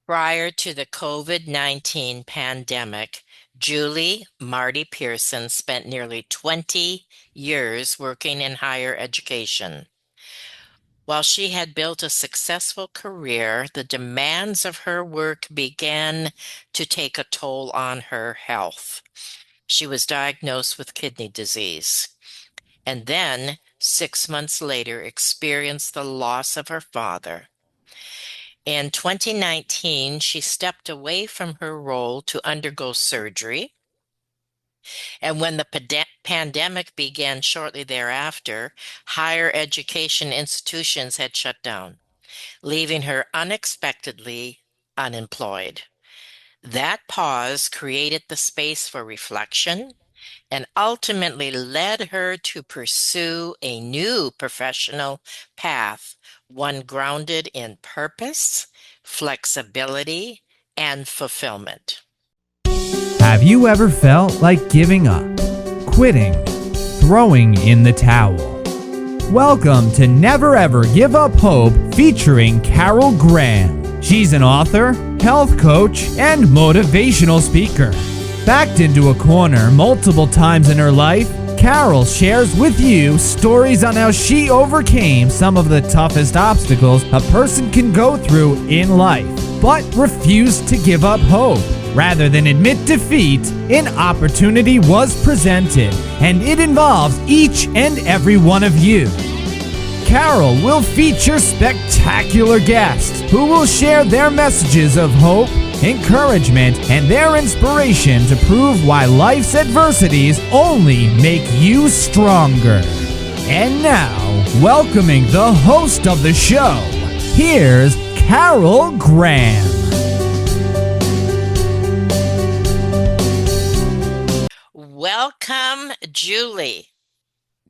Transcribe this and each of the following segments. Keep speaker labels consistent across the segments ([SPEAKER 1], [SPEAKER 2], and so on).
[SPEAKER 1] Prior to the COVID-19 pandemic, Julie Marty Pearson spent nearly 20 years working in higher education. While she had built a successful career, the demands of her work began to take a toll on her health. She was diagnosed with kidney disease and then, 6 months later, experienced the loss of her father. In 2019, she stepped away from her role to undergo surgery. And when the pandemic began shortly thereafter, higher education institutions had shut down, leaving her unexpectedly unemployed. That pause created the space for reflection and ultimately led her to pursue a new professional path, one grounded in purpose, flexibility, and fulfillment.
[SPEAKER 2] Have you ever felt like giving up, quitting, throwing in the towel? Welcome to Never Ever Give Up Hope featuring Carol Graham. She's an author, health coach, and motivational speaker. Backed into a corner multiple times in her life, Carol shares with you stories on how she overcame some of the toughest obstacles a person can go through in life, but refused to give up hope. Rather than admit defeat, an opportunity was presented, and it involves each and every one of you. Carol will feature spectacular guests who will share their messages of hope, encouragement, and their inspiration to prove why life's adversities only make you stronger. And now, welcoming the host of the show, here's Carol Graham.
[SPEAKER 1] Welcome, Julie.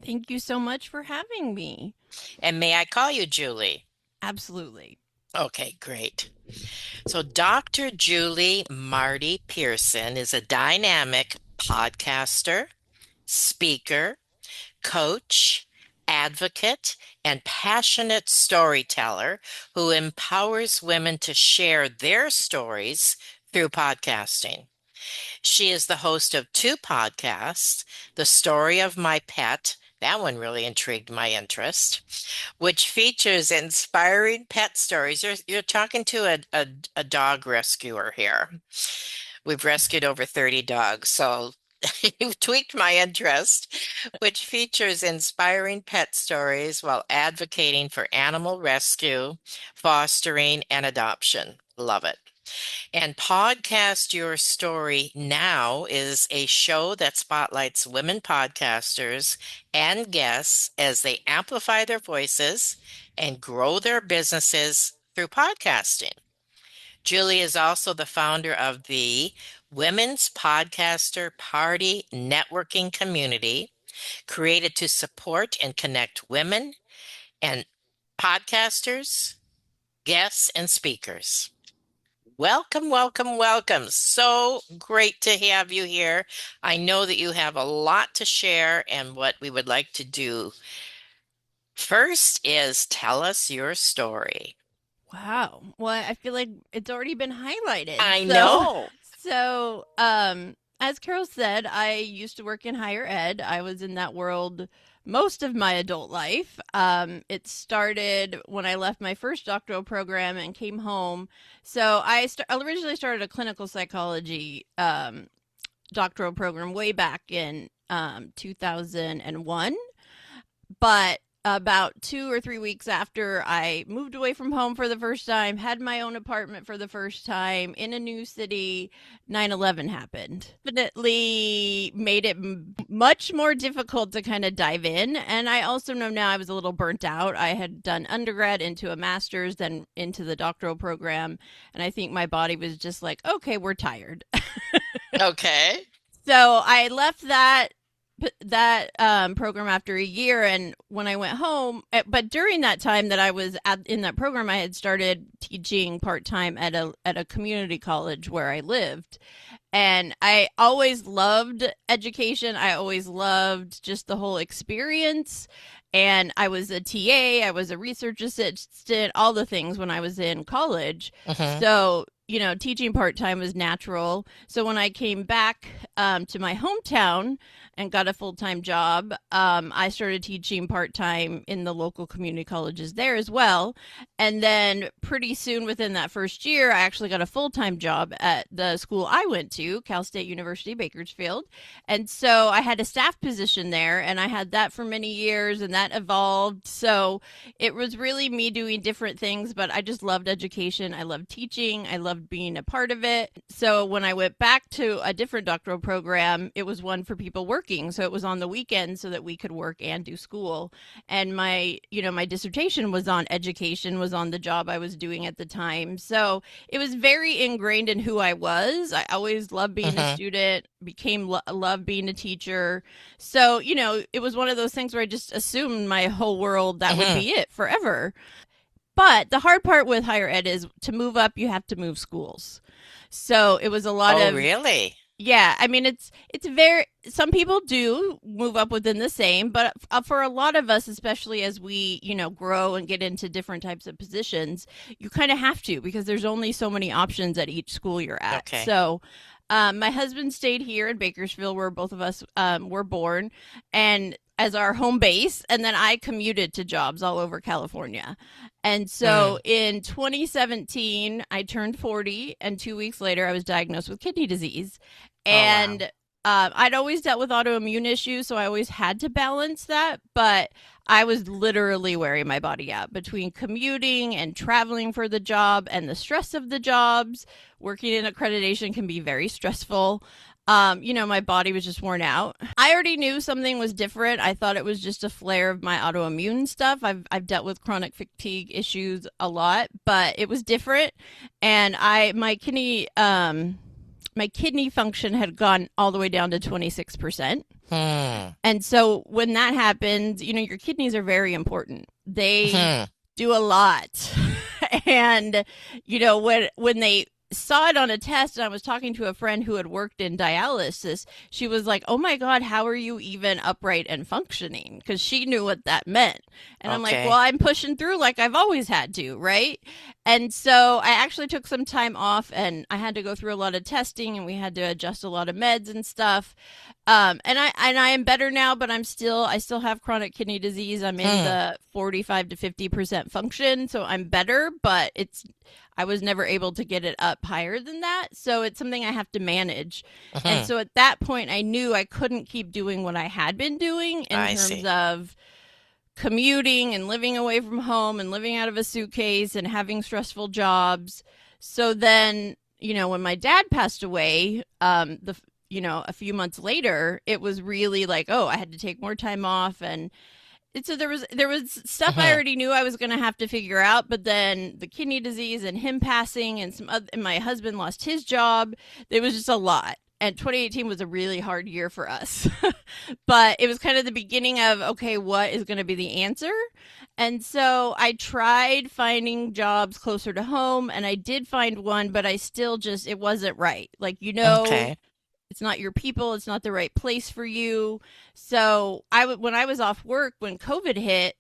[SPEAKER 3] Thank you so much for having me.
[SPEAKER 1] And may I call you Julie?
[SPEAKER 3] Absolutely.
[SPEAKER 1] Okay, great. So, Dr. Julie Marty Pearson is a dynamic podcaster, speaker, coach, advocate, and passionate storyteller who empowers women to share their stories through podcasting. She is the host of two podcasts, The Story of My Pet. That one really intrigued my interest, which features inspiring pet stories. You're talking to a dog rescuer here. We've rescued over 30 dogs, so you've tweaked my interest, which features inspiring pet stories while advocating for animal rescue, fostering, and adoption. Love it. And Podcast Your Story Now is a show that spotlights women podcasters and guests as they amplify their voices and grow their businesses through podcasting. Julie is also the founder of the Women's Podcaster Party Networking Community, created to support and connect women and podcasters, guests, and speakers. Welcome, welcome, welcome. So great to have you here. I know that you have a lot to share, and what we would like to do first is tell us your story.
[SPEAKER 3] Wow. Well, I feel like it's already been highlighted.
[SPEAKER 1] I know.
[SPEAKER 3] As Carol said, I used to work in higher ed. I was in that world most of my adult life. It started when I left my first doctoral program and came home. So I originally started a clinical psychology doctoral program way back in 2001. But about 2 or 3 weeks after I moved away from home for the first time, had my own apartment for the first time in a new city, 9/11 happened. Definitely made it much more difficult to kind of dive in. And I also know now I was a little burnt out. I had done undergrad into a master's, then into the doctoral program. And I think my body was just like, okay, we're tired.
[SPEAKER 1] Okay.
[SPEAKER 3] So I left that program after a year, and when I went home, but during that time that I was in that program, I had started teaching part-time at a community college where I lived, and I always loved education. I always loved just the whole experience, and I was a TA, I was a research assistant, all the things when I was in college.
[SPEAKER 1] Mhm.
[SPEAKER 3] So teaching part-time was natural. So when I came back to my hometown and got a full-time job, I started teaching part-time in the local community colleges there as well. And then pretty soon within that first year, I actually got a full-time job at the school I went to, Cal State University, Bakersfield. And so I had a staff position there, and I had that for many years, and that evolved. So it was really me doing different things, but I just loved education. I loved teaching. I loved being a part of it. So when I went back to a different doctoral program, it was one for people working. So it was on the weekends so that we could work and do school. And my dissertation was on education, was on the job I was doing at the time. So it was very ingrained in who I was. I always loved being a student, loved being a teacher. So, it was one of those things where I just assumed my whole world that would be it forever. But the hard part with higher ed is to move up, you have to move schools. So it was a lot
[SPEAKER 1] Oh,
[SPEAKER 3] of,
[SPEAKER 1] really?
[SPEAKER 3] yeah, I mean, it's very, some people do move up within the same, but for a lot of us, especially as we, grow and get into different types of positions, you kind of have to because there's only so many options at each school you're at.
[SPEAKER 1] Okay.
[SPEAKER 3] So my husband stayed here in Bakersfield, where both of us were born, and as our home base, and then I commuted to jobs all over California. And so in 2017, I turned 40, and 2 weeks later, I was diagnosed with kidney disease. And I'd always dealt with autoimmune issues, so I always had to balance that. But I was literally wearing my body out between commuting and traveling for the job and the stress of the jobs. Working in accreditation can be very stressful. My body was just worn out. I already knew something was different. I thought it was just a flare of my autoimmune stuff. I've dealt with chronic fatigue issues a lot, but it was different. And my kidney function had gone all the way down to 26%. And so when that happens, your kidneys are very important. They do a lot. And, when they saw it on a test, and I was talking to a friend who had worked in dialysis, she was like, oh my God, how are you even upright and functioning? Because she knew what that meant. And I'm like, well, I'm pushing through like I've always had to, right? And so I actually took some time off, and I had to go through a lot of testing, and we had to adjust a lot of meds and stuff. And I am better now, but I still have chronic kidney disease. I'm in the 45 to 50% function, so I'm better, but I was never able to get it up higher than that. So it's something I have to manage. And so at that point, I knew I couldn't keep doing what I had been doing in terms of commuting and living away from home and living out of a suitcase and having stressful jobs. So then, when my dad passed away, a few months later, it was really like, oh, I had to take more time off. And so there was stuff I already knew I was going to have to figure out, but then the kidney disease and him passing and and my husband lost his job. There was just a lot. And 2018 was a really hard year for us. But it was kind of the beginning of, okay, what is going to be the answer? And so I tried finding jobs closer to home, and I did find one, but I still it wasn't right. Like, it's not your people. It's not the right place for you. So when I was off work, when COVID hit,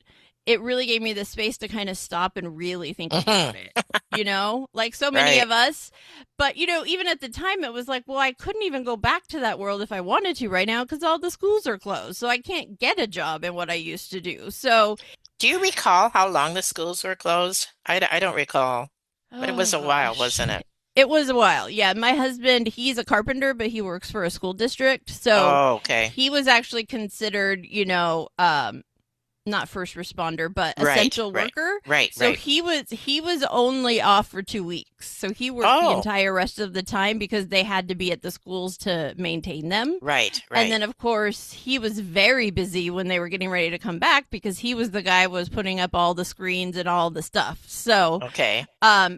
[SPEAKER 3] it really gave me the space to kind of stop and really think about it, like so many of us. But, even at the time, it was like, well, I couldn't even go back to that world if I wanted to right now because all the schools are closed. So I can't get a job in what I used to do. So
[SPEAKER 1] Do you recall how long the schools were closed? I don't recall, but it was a while,
[SPEAKER 3] gosh.
[SPEAKER 1] wasn't it?
[SPEAKER 3] It was a while. Yeah. My husband, he's a carpenter, but he works for a school district. So
[SPEAKER 1] Okay.
[SPEAKER 3] he was actually considered, not first responder, but essential worker. So he was only off for 2 weeks. So he worked the entire rest of the time because they had to be at the schools to maintain them.
[SPEAKER 1] Right.
[SPEAKER 3] And then of course he was very busy when they were getting ready to come back because he was the guy who was putting up all the screens and all the stuff. So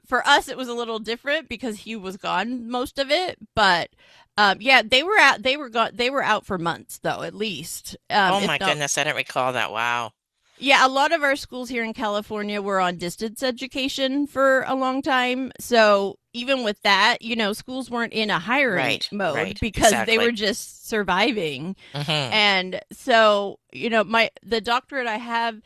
[SPEAKER 3] for us it was a little different because he was gone most of it, but they were out. They were out for months, though, at least.
[SPEAKER 1] Oh my goodness, I didn't recall that. Wow.
[SPEAKER 3] Yeah, a lot of our schools here in California were on distance education for a long time. So even with that, schools weren't in a hiring mode because they were just surviving. And so, the doctorate I have,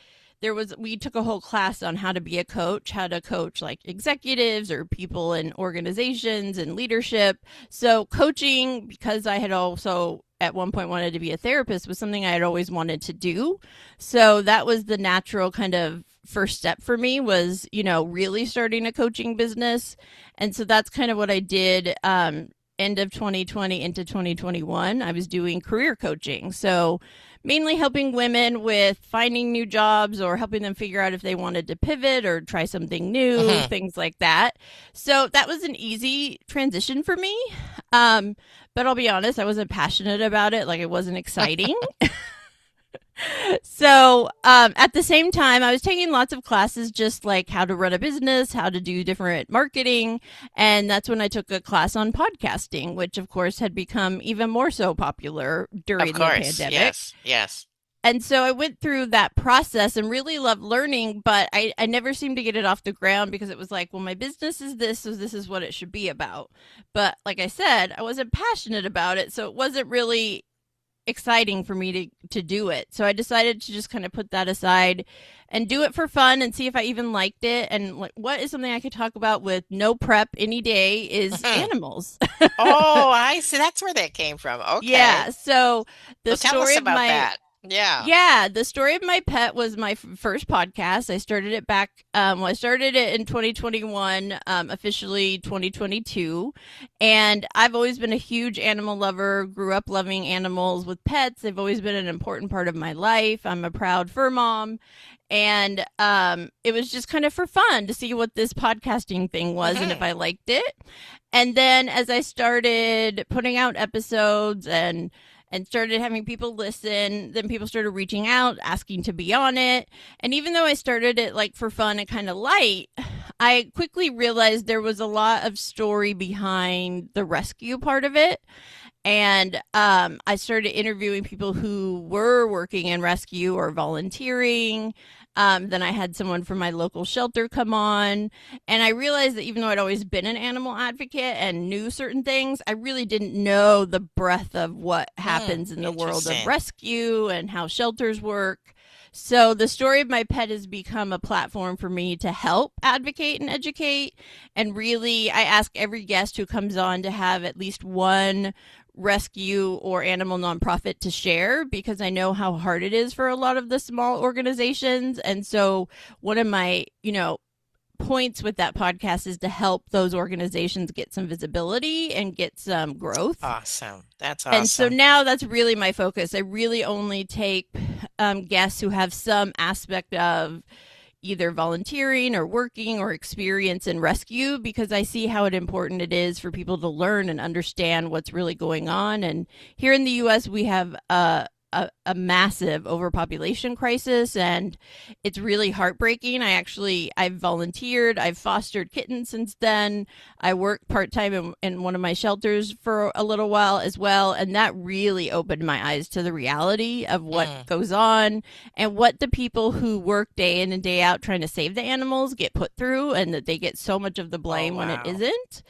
[SPEAKER 3] we took a whole class on how to be a coach, how to coach like executives or people in organizations and leadership. So coaching, because I had also at one point wanted to be a therapist, was something I had always wanted to do. So that was the natural kind of first step for me, was, really starting a coaching business. And so that's kind of what I did. End of 2020 into 2021, I was doing career coaching. So mainly helping women with finding new jobs or helping them figure out if they wanted to pivot or try something new,
[SPEAKER 1] Hmm.
[SPEAKER 3] things like that. So that was an easy transition for me. But I'll be honest, I wasn't passionate about it. Like, it wasn't exciting. So at the same time, I was taking lots of classes, just like how to run a business, how to do different marketing. And that's when I took a class on podcasting, which of course had become even more so popular
[SPEAKER 1] Of
[SPEAKER 3] during the
[SPEAKER 1] course.
[SPEAKER 3] pandemic.
[SPEAKER 1] Yes. Yes.
[SPEAKER 3] And so I went through that process and really loved learning, but I never seemed to get it off the ground, because it was like, well, my business is this, so this is what it should be about. But like I said, I wasn't passionate about it. So it wasn't really exciting for me to do it. So I decided to just kind of put that aside and do it for fun and see if I even liked it. And like, what is something I could talk about with no prep any day is
[SPEAKER 1] Mhm.
[SPEAKER 3] animals.
[SPEAKER 1] Oh, I see. That's where that came from. Okay.
[SPEAKER 3] Yeah. So the
[SPEAKER 1] So tell us
[SPEAKER 3] story of
[SPEAKER 1] about
[SPEAKER 3] my
[SPEAKER 1] that. Yeah.
[SPEAKER 3] yeah, the story of my pet was my first podcast. I started it back. I started it in 2021, officially 2022, and I've always been a huge animal lover. Grew up loving animals with pets. They've always been an important part of my life. I'm a proud fur mom, and it was just kind of for fun to see what this podcasting thing was and if
[SPEAKER 1] Hmm.
[SPEAKER 3] I liked it. And then as I started putting out episodes and started having people listen, then people started reaching out, asking to be on it. And even though I started it like for fun and kind of light, I quickly realized there was a lot of story behind the rescue part of it. And I started interviewing people who were working in rescue or volunteering. Then I had someone from my local shelter come on. And I realized that even though I'd always been an animal advocate and knew certain things, I really didn't know the breadth of what happens in the world of
[SPEAKER 1] Interesting.
[SPEAKER 3] rescue and how shelters work. So the story of my pet has become a platform for me to help advocate and educate. And really, I ask every guest who comes on to have at least one rescue or animal nonprofit to share, because I know how hard it is for a lot of the small organizations. And so one of my, points with that podcast is to help those organizations get some visibility and get some growth.
[SPEAKER 1] Awesome. That's
[SPEAKER 3] And so
[SPEAKER 1] awesome.
[SPEAKER 3] now that's really my focus. I really only take guests who have some aspect of either volunteering or working or experience in rescue, because I see how important it is for people to learn and understand what's really going on. And here in the US, we have a massive overpopulation crisis, and it's really heartbreaking. I've volunteered, I've fostered kittens since then. I worked part-time in one of my shelters for a little while as well, and that really opened my eyes to the reality of what
[SPEAKER 1] Mm.
[SPEAKER 3] goes on and what the people who work day in and day out trying to save the animals get put through, and that they get so much of the
[SPEAKER 1] Oh,
[SPEAKER 3] blame when it
[SPEAKER 1] wow.
[SPEAKER 3] isn't.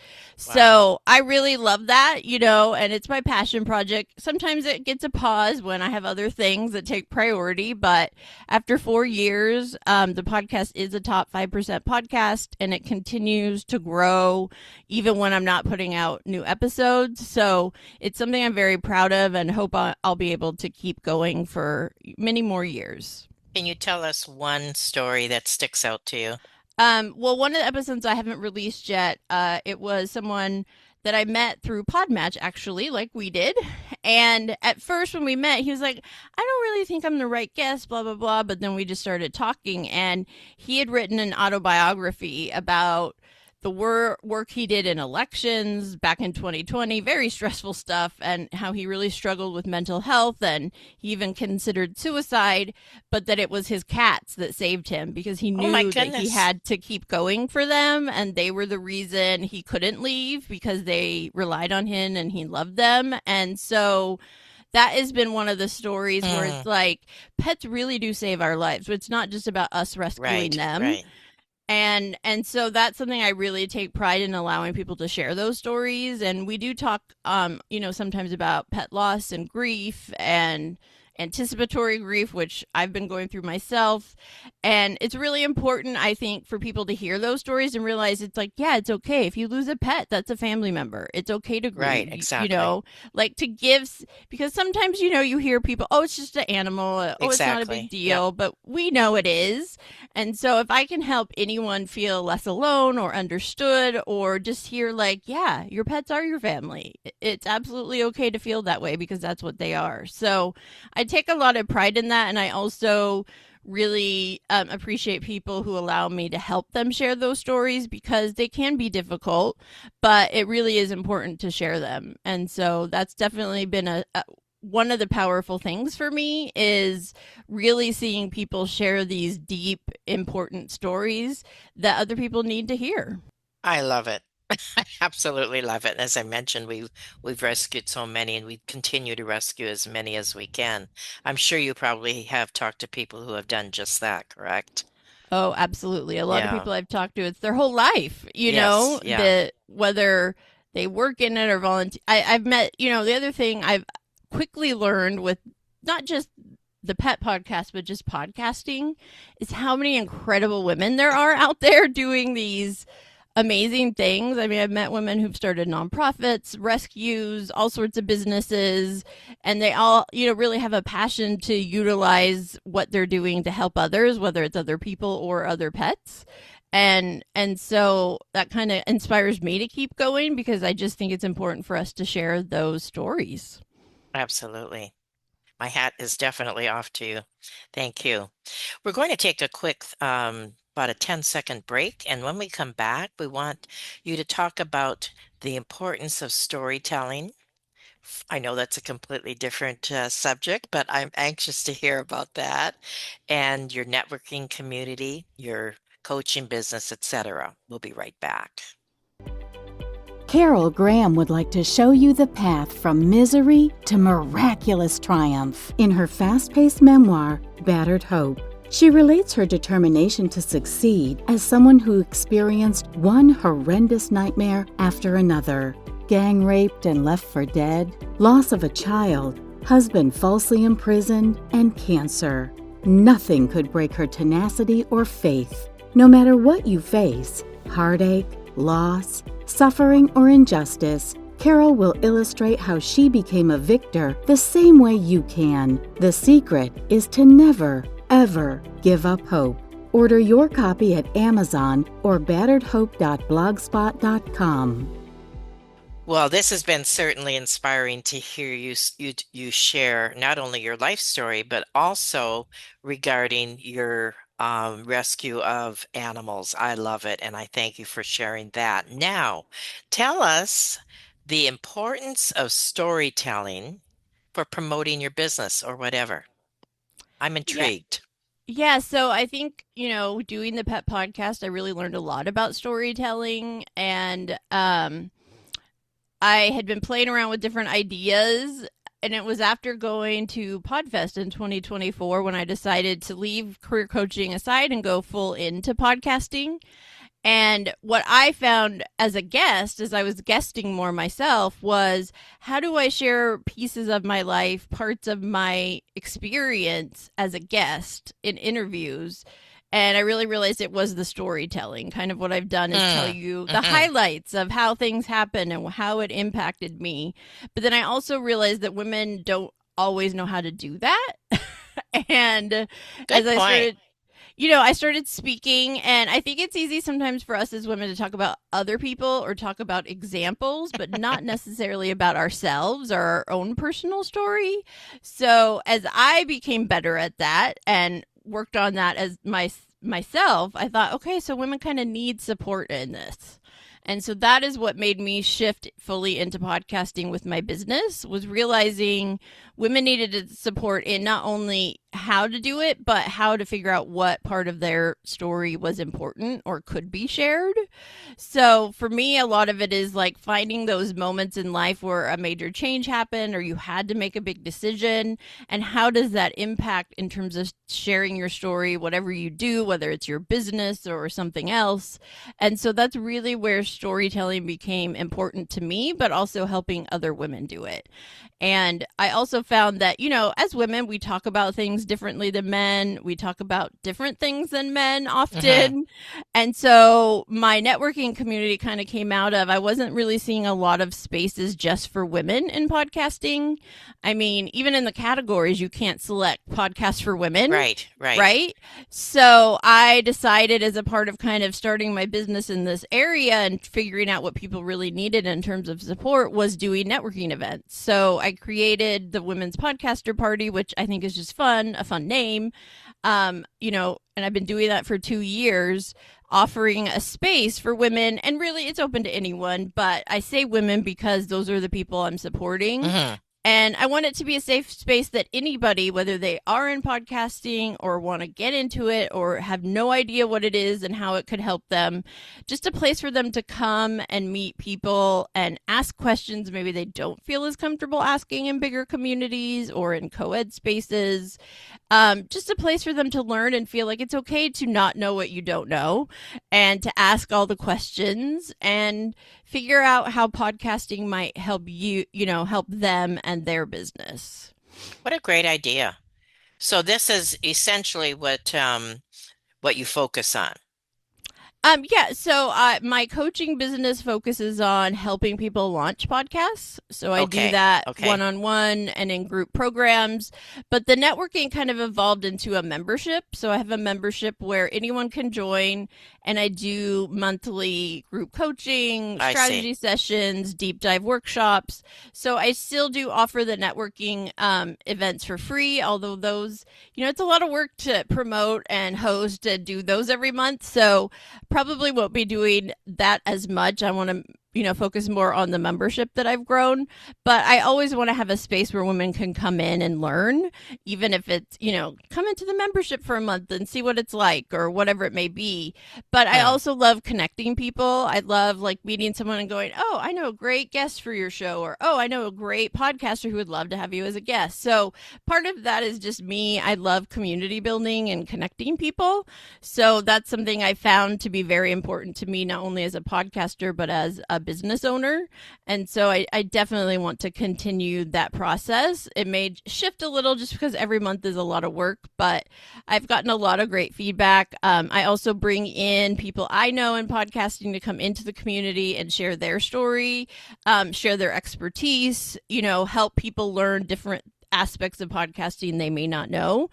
[SPEAKER 1] Wow.
[SPEAKER 3] So I really love that, and it's my passion project. Sometimes it gets a pause when I have other things that take priority, but after 4 years, the podcast is a top 5% podcast, and it continues to grow even when I'm not putting out new episodes. So it's something I'm very proud of and hope I'll be able to keep going for many more years.
[SPEAKER 1] Can you tell us one story that sticks out to you?
[SPEAKER 3] Well, one of the episodes I haven't released yet, it was someone that I met through Podmatch, actually, like we did. And at first, when we met, he was like, I don't really think I'm the right guest, blah, blah, blah. But then we just started talking, and he had written an autobiography about the work he did in elections back in 2020, very stressful stuff, and how he really struggled with mental health. And he even considered suicide, but that it was his cats that saved him, because he
[SPEAKER 1] Oh my
[SPEAKER 3] knew that he
[SPEAKER 1] goodness.
[SPEAKER 3] had to keep going for them, and they were the reason he couldn't leave, because they relied on him and he loved them. And so that has been one of the stories where
[SPEAKER 1] Mm.
[SPEAKER 3] it's like pets really do save our lives. It's not just about us rescuing
[SPEAKER 1] Right.
[SPEAKER 3] them.
[SPEAKER 1] Right.
[SPEAKER 3] And so that's something I really take pride in, allowing people to share those stories. And we do talk sometimes about pet loss and grief, and anticipatory grief, which I've been going through myself. And it's really important, I think, for people to hear those stories and realize it's like, yeah, it's okay. If you lose a pet, that's a family member. It's okay to
[SPEAKER 1] Right,
[SPEAKER 3] grieve,
[SPEAKER 1] exactly.
[SPEAKER 3] like to give, because sometimes, you hear people, oh, it's just an animal. Oh, it's not a big
[SPEAKER 1] Exactly. Yep.
[SPEAKER 3] deal. But we know it is. And so if I can help anyone feel less alone or understood, or just hear like, yeah, your pets are your family, it's absolutely okay to feel that way because that's what they are. So I take a lot of pride in that. And I also really appreciate people who allow me to help them share those stories because they can be difficult, but it really is important to share them. And so that's definitely been a one of the powerful things for me is really seeing people share these deep, important stories that other people need to hear.
[SPEAKER 1] I love it. I absolutely love it. As I mentioned, we've rescued so many and we continue to rescue as many as we can. I'm sure you probably have talked to people who have done just that, correct?
[SPEAKER 3] Oh, absolutely. A lot of
[SPEAKER 1] Yeah.
[SPEAKER 3] people I've talked to, it's their whole life,
[SPEAKER 1] Yes. Yeah.
[SPEAKER 3] that whether they work in it or volunteer. I've met, the other thing I've quickly learned with not just the pet podcast, but just podcasting is how many incredible women there are out there doing these amazing things. I mean, I've met women who've started nonprofits, rescues, all sorts of businesses, and they all, really have a passion to utilize what they're doing to help others, whether it's other people or other pets. And so that kind of inspires me to keep going because I just think it's important for us to share those stories.
[SPEAKER 1] Absolutely. My hat is definitely off to you. Thank you. We're going to take a quick, about a 10-second break. And when we come back, we want you to talk about the importance of storytelling. I know that's a completely different subject, but I'm anxious to hear about that and your networking community, your coaching business, etc. We'll be right back.
[SPEAKER 4] Carol Graham would like to show you the path from misery to miraculous triumph in her fast-paced memoir, Battered Hope. She relates her determination to succeed as someone who experienced one horrendous nightmare after another. Gang raped and left for dead, loss of a child, husband falsely imprisoned, and cancer. Nothing could break her tenacity or faith. No matter what you face, heartache, loss, suffering, or injustice, Carol will illustrate how she became a victor the same way you can. The secret is to never, ever give up hope. Order your copy at Amazon or batteredhope.blogspot.com.
[SPEAKER 1] Well, this has been certainly inspiring to hear you share not only your life story, but also regarding your rescue of animals. I love it, and I thank you for sharing that. Now, tell us the importance of storytelling for promoting your business or whatever. I'm
[SPEAKER 3] Yeah.
[SPEAKER 1] intrigued.
[SPEAKER 3] Yeah, so I think, doing the pet podcast, I really learned a lot about storytelling and I had been playing around with different ideas. And it was after going to Podfest in 2024 when I decided to leave career coaching aside and go full into podcasting. And what I found as a guest, as I was guesting more myself, was how do I share pieces of my life, parts of my experience as a guest in interviews? And I really realized it was the storytelling. Kind of what I've done is tell
[SPEAKER 1] Mm,
[SPEAKER 3] you the
[SPEAKER 1] hmm.
[SPEAKER 3] highlights of how things happen and how it impacted me. But then I also realized that women don't always know how to do that. And as
[SPEAKER 1] Good
[SPEAKER 3] I
[SPEAKER 1] point.
[SPEAKER 3] started I started speaking, and I think it's easy sometimes for us as women to talk about other people or talk about examples, but not necessarily about ourselves or our own personal story. So, as I became better at that and worked on that as myself, I thought, okay, so women kind of need support in this. And so that is what made me shift fully into podcasting with my business was realizing women needed support in not only how to do it, but how to figure out what part of their story was important or could be shared. So for me, a lot of it is like finding those moments in life where a major change happened or you had to make a big decision. And how does that impact in terms of sharing your story, whatever you do, whether it's your business or something else. And so that's really where storytelling became important to me, but also helping other women do it. And I also found that, as women, we talk about things differently than men. We talk about different things than men
[SPEAKER 1] Hmm.
[SPEAKER 3] often. And so my networking community kind of came out of, I wasn't really seeing a lot of spaces just for women in podcasting. I mean, even in the categories, you can't select podcasts for women.
[SPEAKER 1] Right, right.
[SPEAKER 3] Right. So I decided, as a part of kind of starting my business in this area and figuring out what people really needed in terms of support, was doing networking events. So I created the Women's Podcaster Party, which I think is just fun, a fun name. And I've been doing that for 2 years, offering a space for women. And really, it's open to anyone, but I say women because those are the people I'm supporting.
[SPEAKER 1] Hmm.
[SPEAKER 3] And I want it to be a safe space that anybody, whether they are in podcasting or want to get into it or have no idea what it is and how it could help them, just a place for them to come and meet people and ask questions maybe they don't feel as comfortable asking in bigger communities or in co-ed spaces. Just a place for them to learn and feel like it's okay to not know what you don't know and to ask all the questions and figure out how podcasting might help you, help them and their business.
[SPEAKER 1] What a great idea. So this is essentially what you focus on.
[SPEAKER 3] Yeah, so my coaching business focuses on helping people launch podcasts. So I do
[SPEAKER 1] Okay,
[SPEAKER 3] that
[SPEAKER 1] okay.
[SPEAKER 3] one-on-one and in group programs. But the networking kind of evolved into a membership. So I have a membership where anyone can join, and I do monthly group coaching,
[SPEAKER 1] I see.
[SPEAKER 3] strategy sessions, deep dive workshops. So I still do offer the networking events for free, although those, it's a lot of work to promote and host and do those every month. So probably won't be doing that as much. I want to, focus more on the membership that I've grown. But I always want to have a space where women can come in and learn, even if it's, come into the membership for a month and see what it's like or whatever it may be. But I
[SPEAKER 1] Hmm.
[SPEAKER 3] also love connecting people. I love like meeting someone and going, oh, I know a great guest for your show, or oh, I know a great podcaster who would love to have you as a guest. So part of that is just me. I love community building and connecting people. So that's something I found to be very important to me, not only as a podcaster, but as a business owner. And so I definitely want to continue that process. It may shift a little just because every month is a lot of work, but I've gotten a lot of great feedback. I also bring in people I know in podcasting to come into the community and share their story, share their expertise, help people learn different aspects of podcasting they may not know,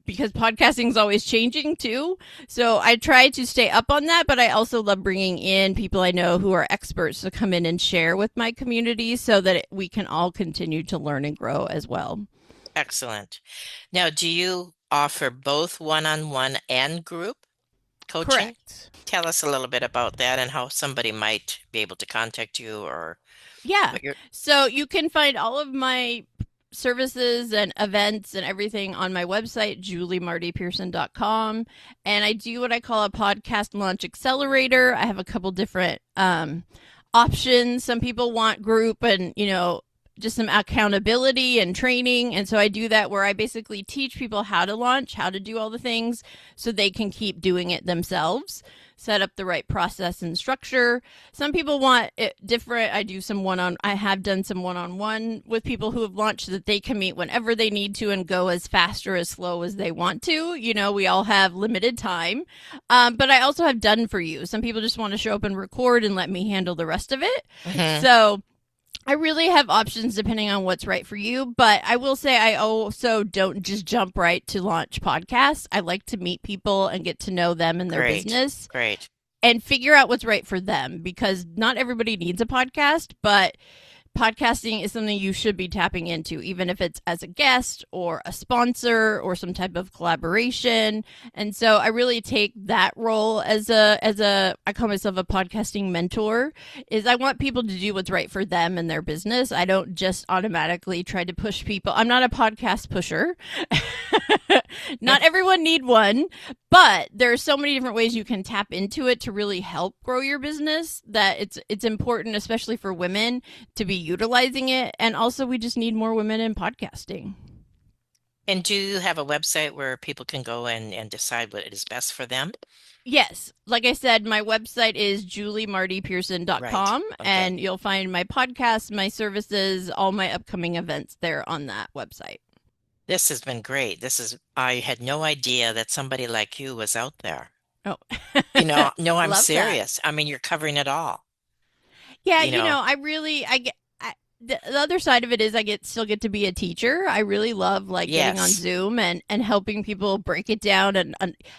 [SPEAKER 3] because podcasting is always changing too. So I try to stay up on that, but I also love bringing in people I know who are experts to come in and share with my community so that we can all continue to learn and grow as well.
[SPEAKER 1] Excellent. Now, do you offer both one-on-one and group coaching?
[SPEAKER 3] Correct.
[SPEAKER 1] Tell us a little bit about that and how somebody might be able to contact you or
[SPEAKER 3] Yeah.
[SPEAKER 1] what you're.
[SPEAKER 3] So you can find all of my services and events and everything on my website, juliemartypearson.com. And I do what I call a podcast launch accelerator. I have a couple different options. Some people want group and, just some accountability and training. And so I do that where I basically teach people how to launch, how to do all the things so they can keep doing it themselves, set up the right process and structure. Some people want it different. I have done some one-on-one with people who have launched so that they can meet whenever they need to and go as fast or as slow as they want to. We all have limited time. But I also have done for you. Some people just want to show up and record and let me handle the rest of it.
[SPEAKER 1] Mhm.
[SPEAKER 3] So I really have options depending on what's right for you, but I will say I also don't just jump right to launch podcasts. I like to meet people and get to know them and their
[SPEAKER 1] Great,
[SPEAKER 3] business
[SPEAKER 1] great.
[SPEAKER 3] and figure out what's right for them, because not everybody needs a podcast, but podcasting is something you should be tapping into, even if it's as a guest or a sponsor or some type of collaboration. And so I really take that role as I call myself a podcasting mentor. Is I want people to do what's right for them and their business. I don't just automatically try to push people. I'm not a podcast pusher. Not everyone need one, but there are so many different ways you can tap into it to really help grow your business that it's important, especially for women, to be utilizing it. And also, we just need more women in podcasting.
[SPEAKER 1] And do you have a website where people can go and decide what is best for them?
[SPEAKER 3] Yes. Like I said, my website is
[SPEAKER 1] Right.
[SPEAKER 3] juliemartypearson.com,
[SPEAKER 1] Okay.
[SPEAKER 3] and you'll find my podcast, my services, all my upcoming events there on that website.
[SPEAKER 1] This has been great. I had no idea that somebody like you was out there.
[SPEAKER 3] Oh,
[SPEAKER 1] No, I'm
[SPEAKER 3] love that.
[SPEAKER 1] serious. I mean, you're covering it all,
[SPEAKER 3] Yeah,
[SPEAKER 1] you know.
[SPEAKER 3] I really, I get. The other side of it is I still get to be a teacher. I really love like getting on
[SPEAKER 1] Yes.
[SPEAKER 3] Zoom and helping people break it down. And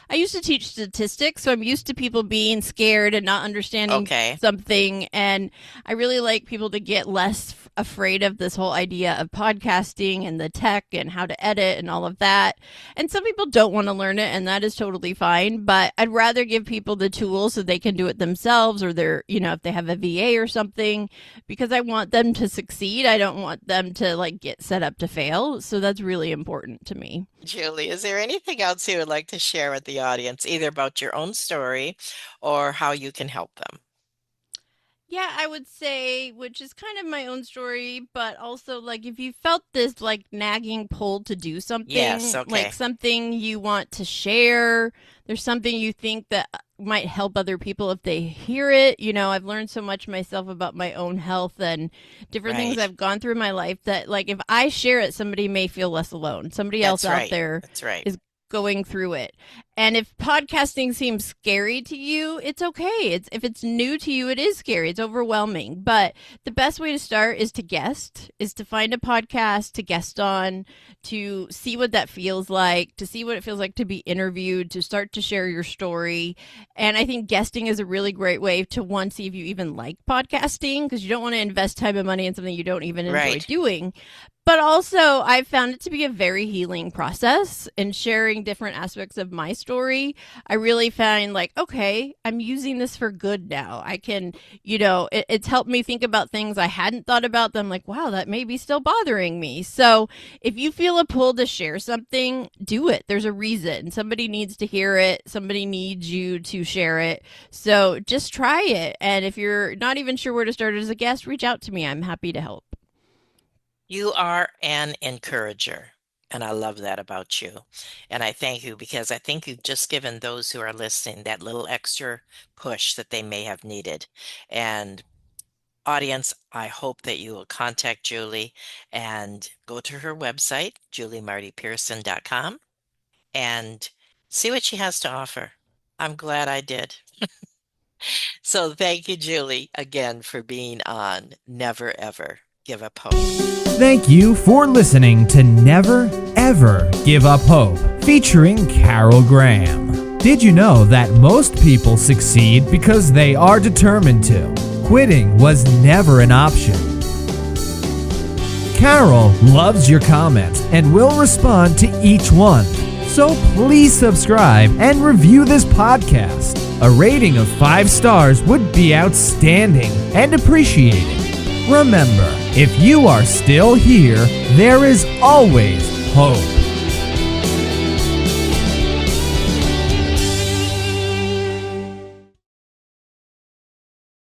[SPEAKER 3] I used to teach statistics, so I'm used to people being scared and not understanding
[SPEAKER 1] Okay.
[SPEAKER 3] something. And I really like people to get less afraid of this whole idea of podcasting and the tech and how to edit and all of that. And some people don't want to learn it, and that is totally fine. But I'd rather give people the tools so they can do it themselves, or if they have a VA or something, because I want them to succeed. I don't want them to like get set up to fail. So that's really important to me.
[SPEAKER 1] Julie, is there anything else you would like to share with the audience, either about your own story or how you can help them?
[SPEAKER 3] Yeah, I would say, which is kind of my own story, but also like if you felt this like nagging pull to do
[SPEAKER 1] Yes,
[SPEAKER 3] something, like
[SPEAKER 1] okay.
[SPEAKER 3] something you want to share, there's something you think that might help other people if they hear it. I've learned so much myself about my own health and different things
[SPEAKER 1] Right.
[SPEAKER 3] I've gone through in my life that like if I share it, somebody may feel less alone. Somebody else
[SPEAKER 1] That's
[SPEAKER 3] out
[SPEAKER 1] right.
[SPEAKER 3] there
[SPEAKER 1] That's right.
[SPEAKER 3] is going through it. And if podcasting seems scary to you, it's okay. If it's new to you, it is scary. It's overwhelming. But the best way to start is to find a podcast to guest on, to see what that feels like, to see what it feels like to be interviewed, to start to share your story. And I think guesting is a really great way to one, see if you even like podcasting, because you don't want to invest time and money in something you don't even enjoy
[SPEAKER 1] Right.
[SPEAKER 3] doing. But also, I've found it to be a very healing process in sharing different aspects of my story. I really find like, okay, I'm using this for good now. I can, it's helped me think about things I hadn't thought about. Them like, wow, that may be still bothering me. So if you feel a pull to share something, do it. There's a reason. Somebody needs to hear it. Somebody needs you to share it. So just try it. And if you're not even sure where to start as a guest, reach out to me. I'm happy to help.
[SPEAKER 1] You are an encourager, and I love that about you. And I thank you because I think you've just given those who are listening that little extra push that they may have needed. And audience, I hope that you will contact Julie and go to her website, juliemartypearson.com, and see what she has to offer. I'm glad I did. So thank you, Julie, again for being on Never Ever Give Up Hope.
[SPEAKER 2] Thank you for listening to Never Ever Give Up Hope, featuring Carol Graham. Did you know that most people succeed because they are determined to? Quitting was never an option. Carol loves your comments and will respond to each one. So please subscribe and review this podcast. A rating of 5 stars would be outstanding and appreciated. Remember, if you are still here, there is always hope.